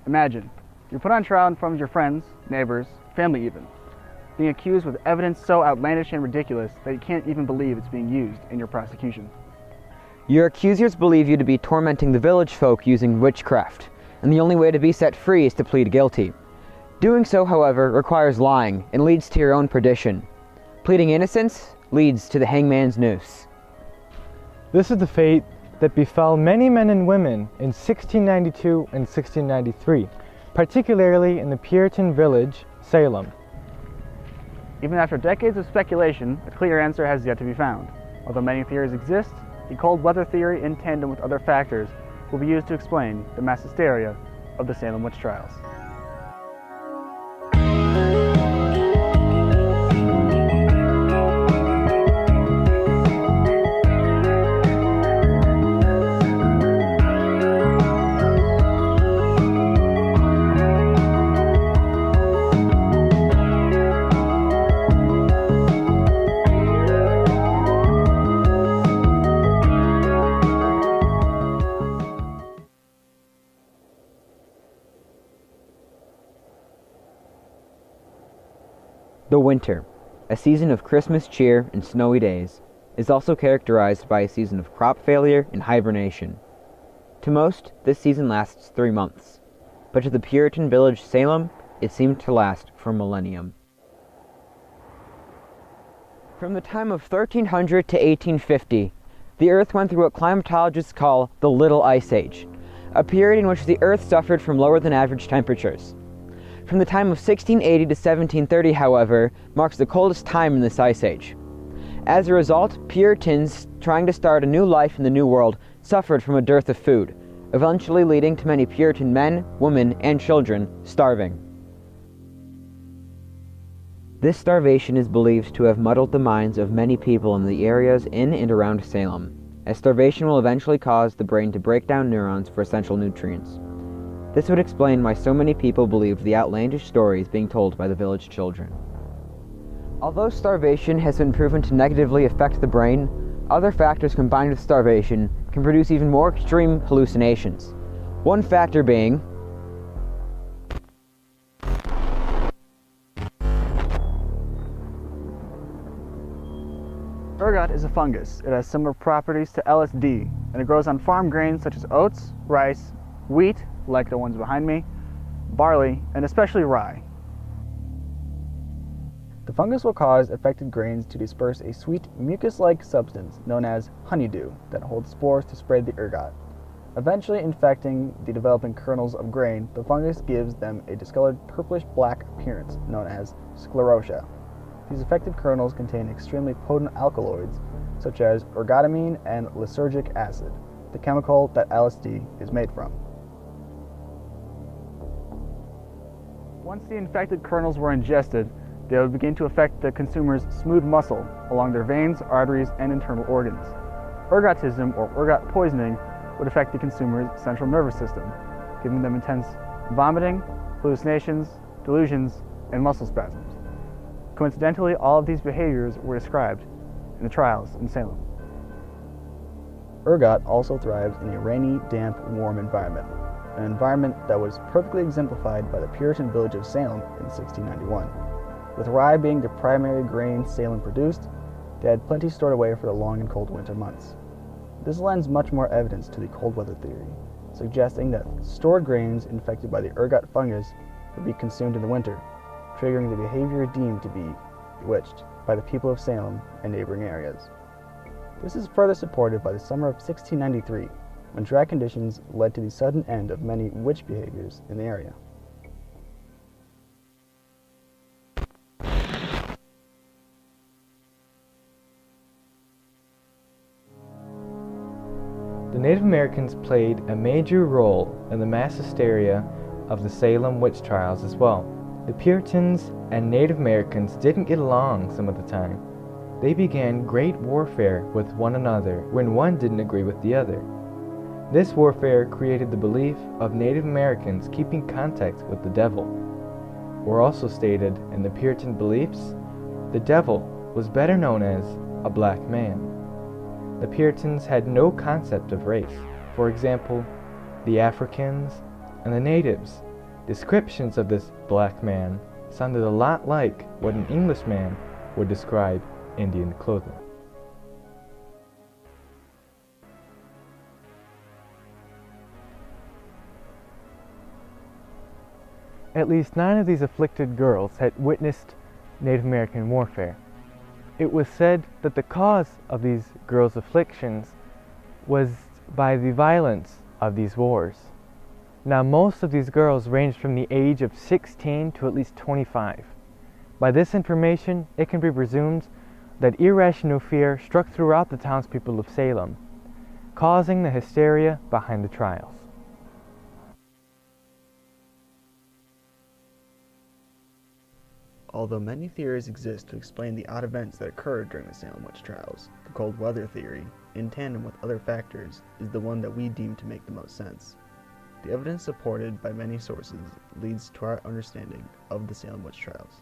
Imagine, you're put on trial in front of your friends, neighbors, family even, being accused with evidence so outlandish and ridiculous that you can't even believe it's being used in your prosecution. Your accusers believe you to be tormenting the village folk using witchcraft, and the only way to be set free is to plead guilty. Doing so, however, requires lying and leads to your own perdition. Pleading innocence leads to the hangman's noose. This is the fate that befell many men and women in 1692 and 1693, particularly in the Puritan village, Salem. Even after decades of speculation, a clear answer has yet to be found. Although many theories exist, the cold weather theory in tandem with other factors will be used to explain the mass hysteria of the Salem Witch Trials. The winter, a season of Christmas cheer and snowy days, is also characterized by a season of crop failure and hibernation. To most, this season lasts 3 months, but to the Puritan village Salem, it seemed to last for a millennium. From the time of 1300 to 1850, the Earth went through what climatologists call the Little Ice Age, a period in which the Earth suffered from lower than average temperatures. From the time of 1680 to 1730, however, marks the coldest time in this ice age. As a result, Puritans trying to start a new life in the New World suffered from a dearth of food, eventually leading to many Puritan men, women, and children starving. This starvation is believed to have muddled the minds of many people in the areas in and around Salem, as starvation will eventually cause the brain to break down neurons for essential nutrients. This would explain why so many people believed the outlandish stories being told by the village children. Although starvation has been proven to negatively affect the brain, other factors combined with starvation can produce even more extreme hallucinations. One factor being Ergot is a fungus. It has similar properties to LSD, and it grows on farm grains such as oats, rice, wheat, like the ones behind me, barley, and especially rye. The fungus will cause affected grains to disperse a sweet mucus-like substance known as honeydew that holds spores to spread the ergot. Eventually infecting the developing kernels of grain, the fungus gives them a discolored purplish-black appearance known as sclerotia. These affected kernels contain extremely potent alkaloids such as ergotamine and lysergic acid, the chemical that LSD is made from. Once the infected kernels were ingested, they would begin to affect the consumer's smooth muscle along their veins, arteries, and internal organs. Ergotism, or ergot poisoning, would affect the consumer's central nervous system, giving them intense vomiting, hallucinations, delusions, and muscle spasms. Coincidentally, all of these behaviors were described in the trials in Salem. Ergot also thrives in a rainy, damp, warm environment, an environment that was perfectly exemplified by the Puritan village of Salem in 1691. With rye being the primary grain Salem produced, they had plenty stored away for the long and cold winter months. This lends much more evidence to the cold weather theory, suggesting that stored grains infected by the ergot fungus would be consumed in the winter, triggering the behavior deemed to be bewitched by the people of Salem and neighboring areas. This is further supported by the summer of 1693, when dry conditions led to the sudden end of many witch behaviors in the area. The Native Americans played a major role in the mass hysteria of the Salem Witch Trials as well. The Puritans and Native Americans didn't get along some of the time. They began great warfare with one another when one didn't agree with the other. This warfare created the belief of Native Americans keeping contact with the devil. Or also stated in the Puritan beliefs, the devil was better known as a black man. The Puritans had no concept of race. For example, the Africans and the natives Descriptions of this black man sounded a lot like what an Englishman would describe Indian clothing. At least 9 of these afflicted girls had witnessed Native American warfare. It was said that the cause of these girls' afflictions was by the violence of these wars. Now, most of these girls ranged from the age of 16 to at least 25. By this information, it can be presumed that irrational fear struck throughout the townspeople of Salem, causing the hysteria behind the trials. Although many theories exist to explain the odd events that occurred during the Salem Witch Trials, the cold weather theory, in tandem with other factors, is the one that we deem to make the most sense. The evidence supported by many sources leads to our understanding of the Salem Witch Trials.